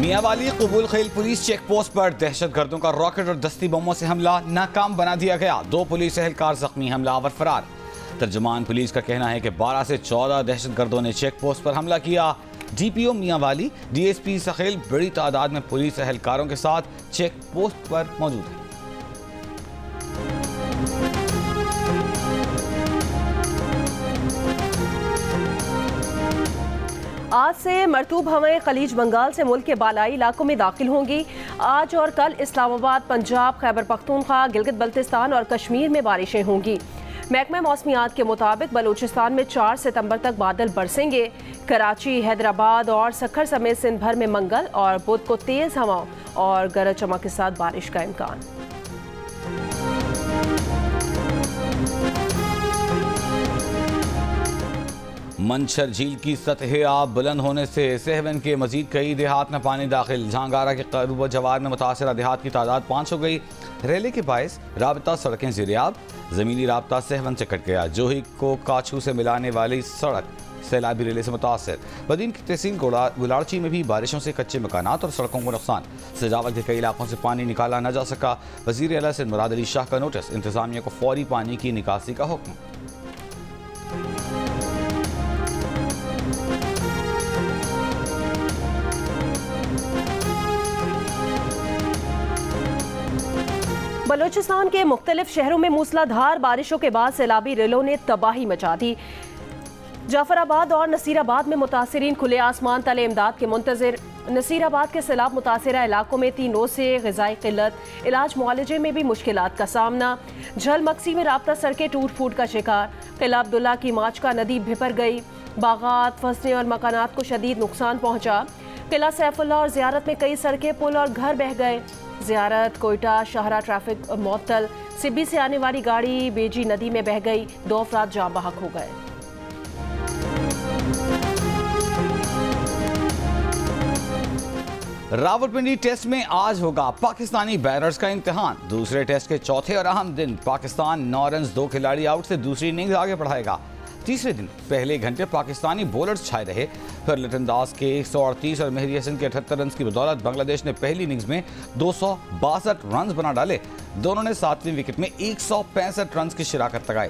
मियांवाली कबूल खेल police check post पर दहशतगर्दों का रॉकेट और दस्ती बमों से हमला नाकाम बना दिया गया। 2 पुलिस एहलकार जख्मी, हमलावर फरार। तर्जुमान पुलिस का कहना है कि 12 से 14 दहशतगर्दों ने चेक पोस्ट पर हमला किया। DPO मियांवाली, DSP सखेल बड़ी तादाद में पुलिस एहलकारों के साथ चेक पोस्ट पर मौजूद है। आज से मरतूब हवाएं खलीज बंगाल से मुल्क के बालाई इलाकों में दाखिल होंगी। आज और कल इस्लामाबाद, पंजाब, खैबर पख्तूनख्वा, गिलगित बल्तिस्तान और कश्मीर में बारिशें होंगी। महकमा मौसमियात के मुताबिक बलूचिस्तान में 4 सितंबर तक बादल बरसेंगे। कराची, हैदराबाद और सखर समेत सिंध भर में मंगल और बुध को तेज़ हवाओं और गरज चमक के साथ बारिश का इम्कान। मंछर झील की सतह आब बुलंद होने से सहवन के मजीद कई देहात में पानी दाखिल। झांगारा के करूब जवार में मुतासरा देहात की तादाद 5 हो गई। रेले के बायस राबता सड़कें ज़ेरियाब, ज़मीनी राबता सहवन से कट गया। जोही को काछू से मिलाने वाली सड़क सैलाबी रेले से मुतासर। बदीन की तहसील गुलारची में भी बारिशों से कच्चे मकानात और सड़कों को नुकसान। सजावत के कई इलाकों से पानी निकाला न जा सका। वज़ीर आला से मुराद अली शाह का नोटिस, इंतजामिया को फौरी पानी की निकासी का हुक्म। बलूचिस्तान के मुख्तलिफ शहरों में मूसलाधार बारिशों के बाद सैलाबी रेलों ने तबाही मचा दी। जाफराबाद और नसीराबाद में मुतासरीन खुले आसमान तले इमदाद के मुंतजिर। नसीराबाद के सैलाब मुतासरा इलाकों में 3 रोज से ग़िज़ाई क़िल्लत, इलाज मुआलजे में भी मुश्किलात का सामना। झलमक्सी में राब्ता सड़कें टूट फूट का शिकार। किला अब्दुल्ला की माचका नदी भिपर गई। बागात, फसलें और मकानात को शदीद नुकसान पहुँचा। किला सैफुल्ला और ज़ियारत में कई सड़कें, पुल और घर बह गए। ज़ियारत, कोयटा, शाहरा ट्रैफिक मुअत्तल। सिब्बी से आने वाली गाड़ी बेजी नदी में बह गई। 2 अफराद जाँ बहक हो गए। रावलपिंडी टेस्ट में आज होगा पाकिस्तानी बैटर्स का इम्तिहान। दूसरे टेस्ट के चौथे और अहम दिन पाकिस्तान 9 रन 2 खिलाड़ी आउट से दूसरी इनिंग्स आगे बढ़ाएगा। तीसरे दिन पहले घंटे पाकिस्तानी बॉलर्स छाए रहे। फिर लिटन दास के 138 और मेहदी हसन के 78 रन की बदौलत बांग्लादेश ने पहली इनिंग्स में 262 रन बना डाले। दोनों ने 7वीं विकेट में 165 रन की शिराकत लगाई।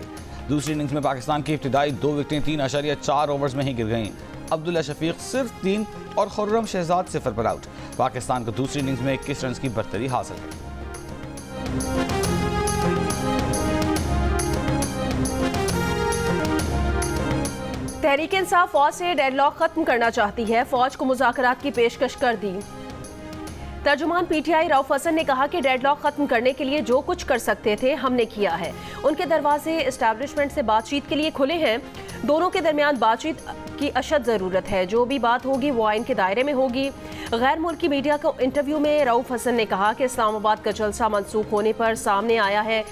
दूसरी इनिंग्स में पाकिस्तान की इब्तिदाई 2 विकेटें 3.4 ओवर्स में ही गिर गईं। अब्दुल्ला शफीक सिर्फ 3 और खुर्रम शहजाद 0 पर आउट। पाकिस्तान को दूसरी इनिंग्स में 21 रन की बरतरी हासिल है। तहरीक इंसाफ फौज से डेडलॉक खत्म करना चाहती है। फौज को मुज़ाकरात की पेशकश कर दी। तर्जुमान PTI रऊफ हसन ने कहा कि डेडलॉक खत्म करने के लिए जो कुछ कर सकते थे हमने किया है। उनके दरवाजे एस्टैब्लिशमेंट से बातचीत के लिए खुले हैं। दोनों के दरमियान बातचीत की अशद ज़रूरत है। जो भी बात होगी वो आइन के दायरे में होगी। गैर मुल्की मीडिया को इंटरव्यू में रऊफ हसन ने कहा कि इस्लामाबाद का जलसा मनसूख होने पर सामने आया है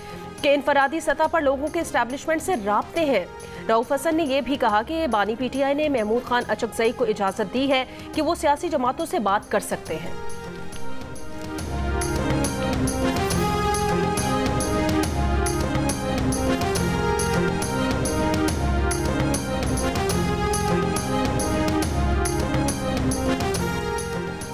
कि इनफरादी सतह पर लोगों के एस्टैब्लिशमेंट से राब्ते हैं। रऊफ हसन ने यह भी कहा कि बानी PTI ने महमूद खान अचकजई को इजाज़त दी है कि वो सियासी जमातों से बात कर सकते हैं।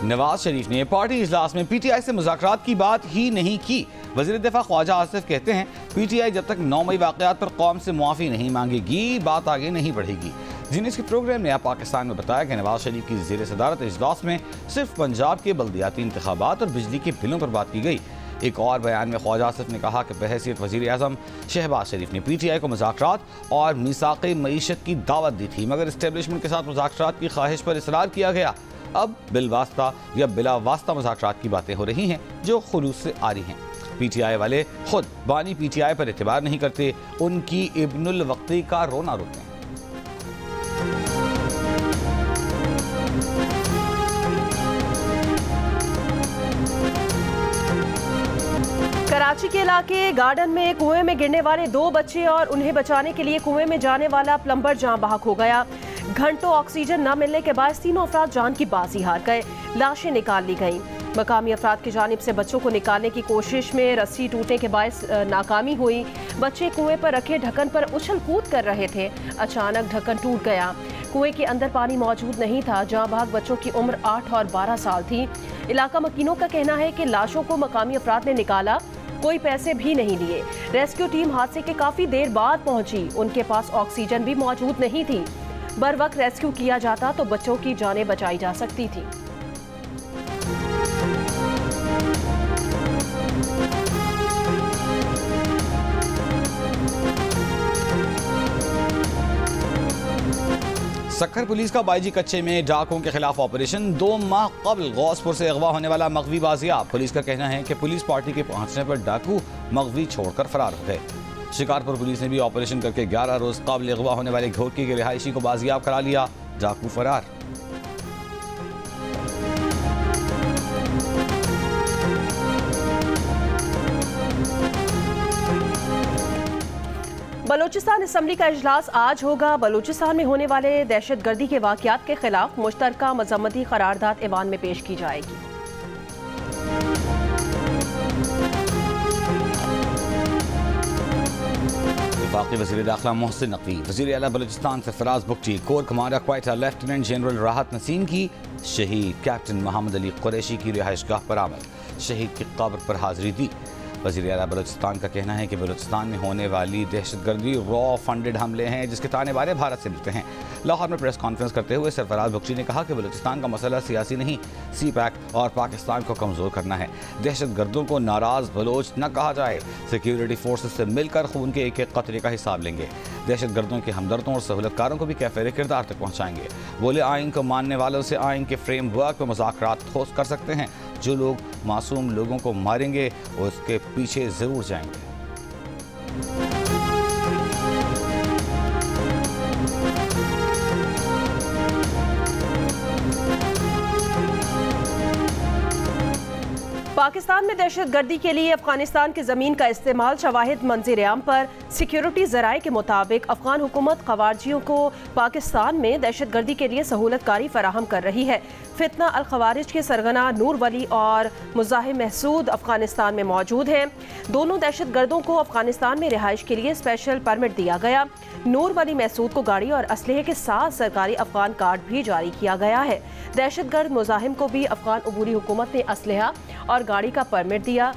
नवाज शरीफ ने पार्टी इजलास में PTI से मुज़ाकरात की बात ही नहीं की। वज़ीर दिफा ख्वाजा आसिफ कहते हैं PTI जब तक 9 मई वाक़यात पर कौम से मुआफ़ी नहीं मांगेगी बात आगे नहीं बढ़ेगी। जीनियस के प्रोग्राम नया पाकिस्तान में बताया कि नवाज शरीफ की ज़ेर सदारत इजलास में सिर्फ पंजाब के बल्दियाती इंतखाबात और बिजली के बिलों पर बात की गई। एक और बयान में ख्वाजा आसिफ ने कहा कि बहैसियत वज़ीर आज़म शहबाज शरीफ ने PTI को मुज़ाकरात और मीसाक़े मईशत की दावत दी थी, मगर इस्टेब्लिशमेंट के साथ मुज़ाकरात की ख्वाहिश पर इसरार किया गया। अब बिलवास्ता या बिला वास्ता मुज़ाकरात की बातें हो रही हैं जो खुलूस से आ रही हैं। PTI वाले खुद बानी PTI पर एतबार नहीं करते, उनकी इब्नुल वक्ती का रोना रोते हैं। कराची के इलाके गार्डन में कुएं में गिरने वाले 2 बच्चे और उन्हें बचाने के लिए कुएं में जाने वाला प्लम्बर जान बहक हो गया। घंटों ऑक्सीजन न मिलने के बाद 3 अफराद जान की बाजी हार गए। लाशें निकाल ली गईं। मकामी अफराद की जानिब से बच्चों को निकालने की कोशिश में रस्सी टूटने के बायस नाकामी हुई। बच्चे कुएं पर रखे ढक्कन पर उछल कूद कर रहे थे। अचानक ढक्कन टूट गया। कुएं के अंदर पानी मौजूद नहीं था। जहां भाग बच्चों की उम्र 8 और 12 साल थी। इलाका मकीनों का कहना है कि लाशों को मकामी अफराद ने निकाला, कोई पैसे भी नहीं लिए। रेस्क्यू टीम हादसे के काफी देर बाद पहुंची। उनके पास ऑक्सीजन भी मौजूद नहीं थी। बर वक्त रेस्क्यू किया जाता तो बच्चों की जानें बचाई जा सकती थी। सक्खर पुलिस का बाईजी कच्चे में डाकुओं के खिलाफ ऑपरेशन। 2 माह कबल गौसपुर से अगवा होने वाला मगवी बाजियाब। पुलिस का कहना है कि पुलिस पार्टी के पहुंचने पर डाकू मगवी छोड़कर फरार हो गए। शिकारपुर पुलिस ने भी ऑपरेशन करके 11 रोज कबल अगवा होने वाले घोरकी के रिहायशी को बाजियाब करा लिया। डाकू फरार। बलूचिस्तान असम्बली का इजलास आज होगा। बलूचिस्तान में होने वाले दहशतगर्दी के वाक़यात के खिलाफ मुश्तरका मज़म्मती करारदाद ऐवान में पेश की जाएगी। वफाकी वज़ीर दाखिला मोहसिन नकवी, वज़ीर आला Balochistan Sarfraz Bugti, corps commander Quetta lieutenant general Rahat Naseem की शहीद कैप्टन मोहम्मद अली कुरैशी की रिहाइशगाह पर आमद। शहीद की कब्र पर हाजिरी दी। वज़ीर आला बलूचिस्तान का कहना है कि बलूचिस्तान में होने वाली दहशतगर्दी रॉ फंडेड हमले हैं जिसके ताने बारे भारत से मिलते हैं। लाहौर में प्रेस कॉन्फ्रेंस करते हुए सरफराज बुगटी ने कहा कि बलूचिस्तान का मसला सियासी नहीं, CPAC और पाकिस्तान को कमज़ोर करना है। दहशतगर्दों को नाराज़ बलोच न कहा जाए। सिक्योरिटी फोर्सेस से मिलकर खून के एक एक कतरे का हिसाब लेंगे। दहशतगर्दों के हमदर्दों और सहूलतकारों को भी कैफिर किरदार तक पहुँचाएंगे। बोले आइन को मानने वालों से आइन के फ्रेमवर्क पर मुज़ाकरात ठोस कर सकते हैं। जो लोग मासूम लोगों को मारेंगे उसके पीछे ज़रूर जाएंगे। पाकिस्तान में दहशतगर्दी के लिए अफगानिस्तान की ज़मीन का इस्तेमाल शवाहिद मंजर-ए-आम पर सिक्योरिटी ज़राए के मुताबिक अफगान हुकूमत ख़वारिजियों को पाकिस्तान में दहशतगर्दी के लिए सहूलतकारी फराहम कर रही है। फितना अल ख़वारिज के सरगना नूर वली और मुज़ाहिम महसूद अफगानिस्तान में मौजूद हैं। दोनों दहशतगर्दों को अफगानिस्तान में रिहाइश के लिए स्पेशल परमिट दिया गया। नूर वली महसूद को गाड़ी और असलहे के साथ सरकारी अफगान कार्ड भी जारी किया गया है। दहशतगर्द मुज़ाहिम को भी अफगान अबूरी हुकूमत ने असलहा और गाड़ी का परमिट दिया।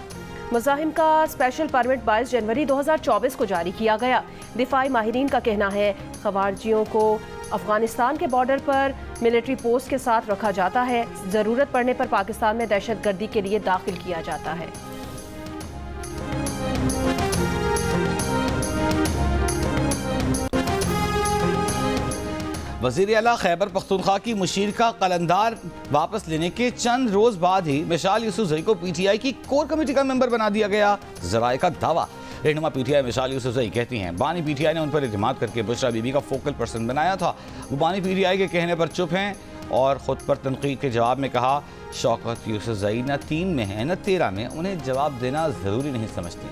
मुज़ाहिम का स्पेशल परमिट 22 जनवरी 2024 को जारी किया गया। दिफाई माहिरीन का कहना है ख़वारिजियों को अफगानिस्तान के बॉर्डर पर मिलिट्री पोस्ट के साथ रखा जाता है। ज़रूरत पड़ने पर पाकिस्तान में दहशतगर्दी के लिए दाखिल किया जाता है। वज़ीर आला खैबर पख्तूनख्वा की मुशीर का कलंदार वापस लेने के चंद रोज बाद ही मिसाल यूसुफजई को PTI की कोर कमेटी का मेंबर बना दिया गया। ज़राए का दावा। रहनुमा PTI मिसाल यूसुफजई कहती हैं बानी PTI ने उन पर इत्मीनाद करके बुशरा बीबी का फोकल पर्सन बनाया था। वो बानी PTI के कहने पर चुप हैं और ख़ुद पर तनकीद के जवाब में कहा शौकत यूसुफजई न 3 में है न 13 में, उन्हें जवाब देना ज़रूरी नहीं समझती।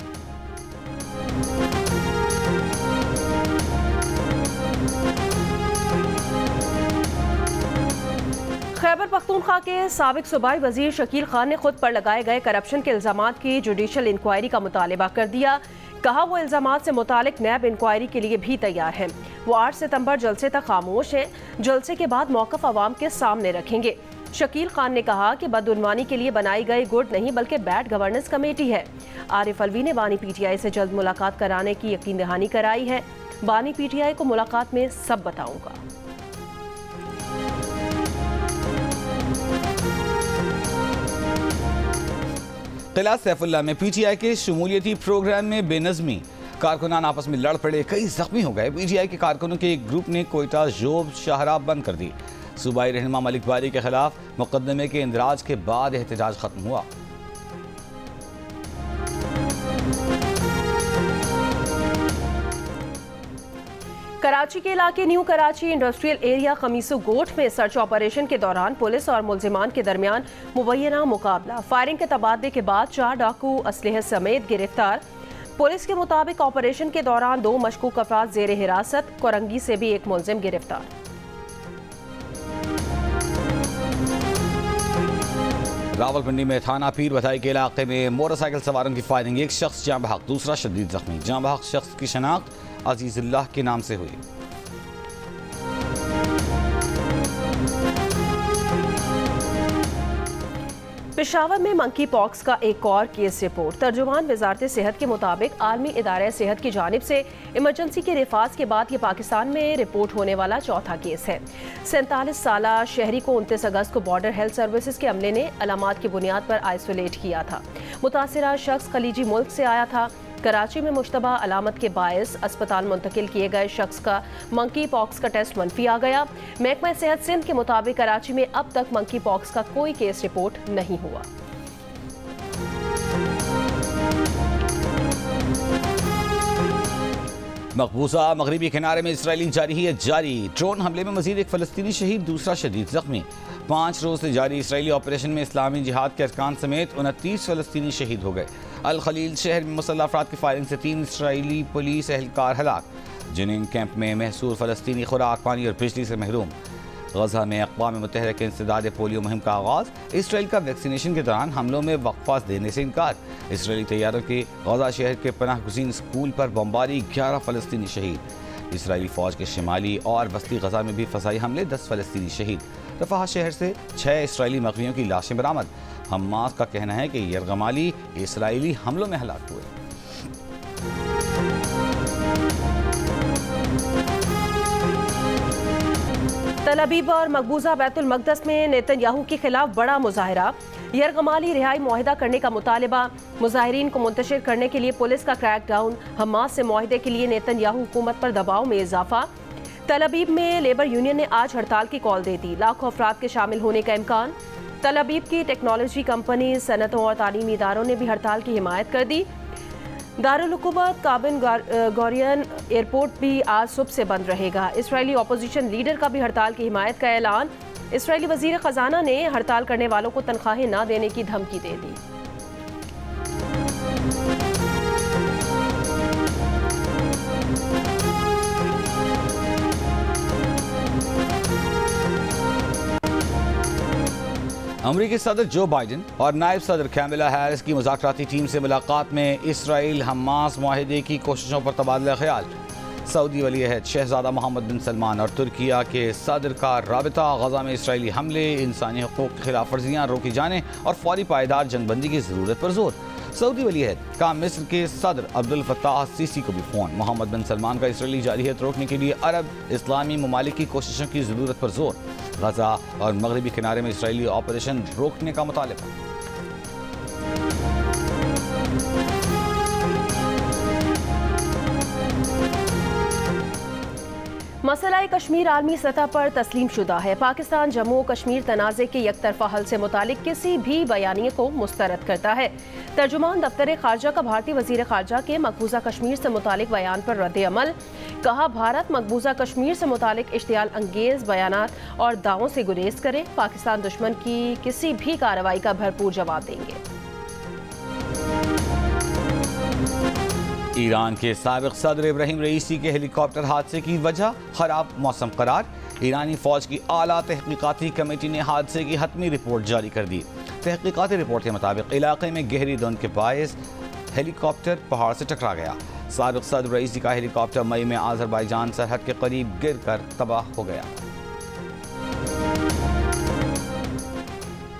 खैबर पख्तूनख्वा के साबिक सूबाई वजीर शकील खान ने खुद पर लगाए गए करप्शन के इल्जामात की जुडिशल इंक्वायरी का मुतालबा कर दिया। कहा वो इल्जामात से मुतालिक नैब इंक्वायरी के लिए भी तैयार हैं। वो 8 सितंबर जलसे तक खामोश हैं। जलसे के बाद मौक़िफ़ अवाम के सामने रखेंगे। शकील खान ने कहा कि बदउनवानी के लिए बनाई गई गुड नहीं बल्कि बैड गवर्नेंस कमेटी है। आरिफ अलवी ने बानी PTI से जल्द मुलाकात कराने की यकीन दहानी कराई है। बानी PTI को मुलाकात में सब बताऊंगा। किला सैफुल्ला में PTI के शमूलियती प्रोग्राम में बेनज़मी, कारकुनान आपस में लड़ पड़े, कई जख्मी हो गए। PTI के कारकुनों के एक ग्रुप ने कोयटा जोब शाहराह बंद कर दी। सूबाई रहनुमा मलिक बारी के खिलाफ मुकदमे के इंदराज के बाद एहतजाज खत्म हुआ। कराची के इलाके न्यू कराची इंडस्ट्रियल एरिया खमीसू गोट में सर्च ऑपरेशन के दौरान पुलिस और मुलजिमान के दरमियान मुबैना मुकाबला। फायरिंग के तबादले के बाद 4 डाकू असलहे समेत गिरफ्तार। पुलिस के मुताबिक ऑपरेशन के दौरान 2 मशकूक अफराद जेर हिरासत। कोरंगी से भी एक मुलजिम गिरफ्तार। रावलपिंडी में थाना पीर बधाई के इलाके में मोटरसाइकिल सवारों की फायरिंग, एक शख्स जाँ बहक, दूसरा शदीद जख्मी। जाँ बहक शख्स की शनाख्त अजीजुल्लाह के नाम से हुई। पेशावर में मंकी पॉक्स का एक और केस रिपोर्ट। तर्जुमान वजारत सेहत के मुताबिक आलमी इदारे सेहत की जानिब से इमरजेंसी के रिफाज के बाद ये पाकिस्तान में रिपोर्ट होने वाला चौथा केस है। 47 साला शहरी को 29 अगस्त को बॉर्डर हेल्थ सर्विसेज के अमले ने अलामात की बुनियाद पर आइसोलेट किया था। मुतासिरा शख्स खलीजी मुल्क से आया था। कराची में मुश्तबा अलामत के बायस अस्पताल मुंतकिल किए गए शख्स का मंकी पॉक्स का टेस्ट मनफी आ गया। महकमा सेहत सिंध के मुताबिक कराची में अब तक मंकी पॉक्स का कोई केस रिपोर्ट नहीं हुआ। मकबूजा मगरबी किनारे में इसराइली जारी है जारी। ड्रोन हमले में मजीद एक फलस्तीनी शहीद, दूसरा शदीद जख्मी। 5 रोज से जारी इसराइली ऑपरेशन में इस्लामी जिहाद के अरकान समेत 29 फलस्तीनी शहीद हो गए। अल खलील शहर में मुसल्लह अफराद की फायरिंग से 3 इसराइली पुलिस एहलकार हलाक। जिनिंग कैंप में महसूर फलस्तीनी खुराक, पानी और बिजली से महरूम। गजा में अक़वाम मुत्तहिदा के इंसदाद पोलियो मुहिम का आगाज़। इसराइल का वैक्सीनेशन के दौरान हमलों में वक्फा देने से इनकार। इसराइली तैयारों के गजा शहर के पनाह गुज़ीन स्कूल पर बमबारी, 11 फलस्तीनी शहीद। इसराइली फ़ौज के शिमाली और वस्ती गजा में भी फ़साई हमले, 10 फलस्तीनी शहीद। रफ़ाह शहर से 6 इसराइली मग़वियों की लाशें बरामद। हमास का कहना है कि यरगमाली इसराइली हमलों में हलाक हुए। तल अबीब और मकबूजा बैतुल मक़दस में नेतन्याहू के खिलाफ बड़ा मुजाहिरा। यरगमाली रिहाई मुआहिदा करने का मुतालबा। मुजाहिरीन को मुंतशिर करने के लिए पुलिस का क्रैकडाउन। हमास से मुआहिदे के लिए नेतन्याहू हुकूमत पर दबाव में इजाफा। तल अबीब में लेबर यूनियन ने आज हड़ताल की कॉल दे दी। लाखों अफराद के शामिल होने का इम्कान। तल अबीब की टेक्नोलॉजी कंपनी, सनतों और तालीमी इदारों ने भी हड़ताल की हिमायत कर दी। दारुल हुकूमत काबिन गोरियन एयरपोर्ट भी आज सुबह से बंद रहेगा। इसराइली अपोजिशन लीडर का भी हड़ताल की हिमायत का ऐलान। इसराइली वजीर खजाना ने हड़ताल करने वालों को तनख्वाहें न देने की धमकी दे दी। अमरीकी सदर जो बाइडन और नायब सदर कैमला हैरिस की मुज़ाकराती टीम से मुलाकात में इसराइल हमास मुआहिदे की कोशिशों पर तबादला ख्याल। सऊदी वली अहद शहजादा मोहम्मद बिन सलमान और तुर्किया के सदर का राबिता। गजा में इसराइली हमले, इंसानी हकूक़ की खिलाफ वर्जियाँ रोकी जाने और फौरी पायदार जंगबंदी की ज़रूरत पर जोर। सऊदी वली अहद का मिस्र के सदर अब्दुल फत्ताह सीसी को भी फ़ोन। मोहम्मद बिन सलमान का इसराइली जारहियत रोकने के लिए अरब इस्लामी ममालिक की कोशिशों की ज़रूरत पर जोर। गजा और मगरबी किनारे में इसराइली ऑपरेशन रोकने का मुतालिबा। मसला कश्मीर आलमी सतह पर तस्लीम शुदा है। पाकिस्तान जम्मू कश्मीर तनाज़े के यकतरफा हल से मुतालिक किसी भी बयानिए को मुस्तरद करता है। तर्जुमान दफ्तर खारजा का भारतीय वजीर खारजा के मकबूजा कश्मीर से मुतालिक बयान पर रद्द अमल। कहा, भारत मकबूजा कश्मीर से मुतालिक इश्तियाल अंगेज बयानात और दावों से गुरेज करे। पाकिस्तान दुश्मन की किसी भी कार्रवाई का भरपूर जवाब देंगे। ईरान के साबिक सदर इब्राहिम रईसी के हेलीकॉप्टर हादसे की वजह खराब मौसम करार। ईरानी फौज की आला तहकीकाती कमेटी ने हादसे की हतमी रिपोर्ट जारी कर दी। तहकीकाती रिपोर्ट के मुताबिक इलाके में गहरी धुंध के बायस हेलीकॉप्टर पहाड़ से टकरा गया। साबिक सदर रईसी का हेलीकॉप्टर मई में आज़रबाईजान सरहद के करीब गिर कर तबाह हो गया।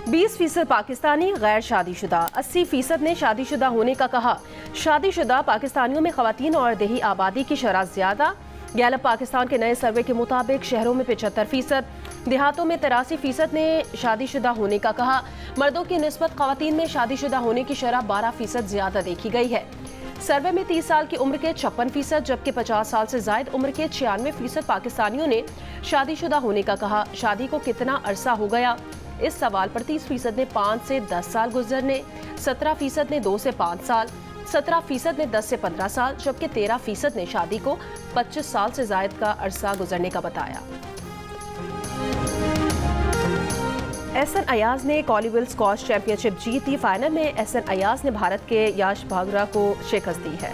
20% पाकिस्तानी गैर शादीशुदा, 80% ने शादीशुदा होने का कहा। शादीशुदा पाकिस्तानियों में खवातीन और देही आबादी की शरह ज्यादा। गैलप पाकिस्तान के नए सर्वे के मुताबिक शहरों में 75%, देहातों में 83% ने शादीशुदा होने का कहा। मर्दों की निस्बत खवातीन में शादीशुदा होने की शरह 12% ज्यादा देखी गई है। सर्वे में 30 साल की उम्र के 56%, जबकि 50 साल से जायद उम्र के 96% पाकिस्तानियों ने शादीशुदा होने का कहा। शादी को कितना अरसा हो गया, इस सवाल पर 30% ने 5 से 10 साल गुजरने, 17% ने 2 से 5 साल, 17% ने 10 से 15 साल, जबकि 13% ने शादी को 25 साल से जायद का अरसा गुजरने का बताया। एहसन अयाज ने कॉलीवेल स्क्वॉश चैंपियनशिप जीती। फाइनल में एहसन अयाज ने भारत के याश भागरा को शिकस्त दी है।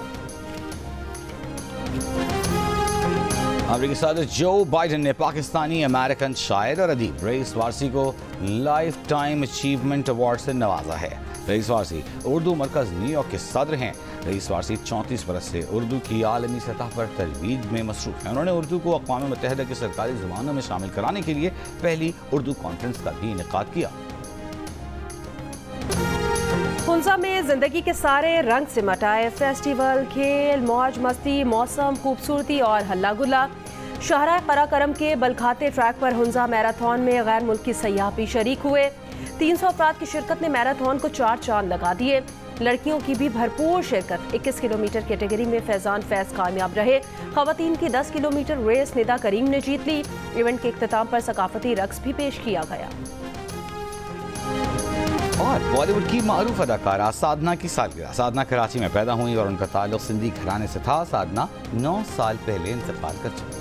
अमेरिकी सदर जो बाइडन ने पाकिस्तानी अमेरिकन शायर और अदीब रईस वारसी को लाइफ टाइम अचीवमेंट अवार्ड से नवाजा है। रईस वारसी उर्दू मरकज़ न्यूयॉर्क के सदर हैं। रईस वारसी 34 बरस से उर्दू की आलमी सतह पर तजवीज़ में मसरूफ़ हैं। उन्होंने उर्दू को अक़वाम मुत्तहिदा की सरकारी ज़ुबानों में शामिल कराने के लिए पहली उर्दू कॉन्फ्रेंस का भी इनेकाद किया। हुंजा में जिंदगी के सारे रंग सिमट आए। फेस्टिवल, खेल, मौज मस्ती, मौसम, खूबसूरती और हल्ला गुल्ला। शाहराह कराकरम के बलखाते ट्रैक पर हुंजा मैराथन में गैर मुल्की सयाह भी शरीक हुए। 300 अफराद की शिरकत ने मैराथन को 4 चांद लगा दिए। लड़कियों की भी भरपूर शिरकत। 21 किलोमीटर कैटेगरी में फैजान फैज कामयाब रहे। खवातीन की 10 किलोमीटर रेस निदा करीम ने जीत ली। इवेंट के इख्तिताम पर सकाफती रक्स भी पेश किया गया। और बॉलीवुड की मारूफ अदाकारा साधना की सालगिरह। साधना कराची में पैदा हुई और उनका ताल्लुक सिंधी घराने से था। साधना 9 साल पहले इंतकाल कर चुकी।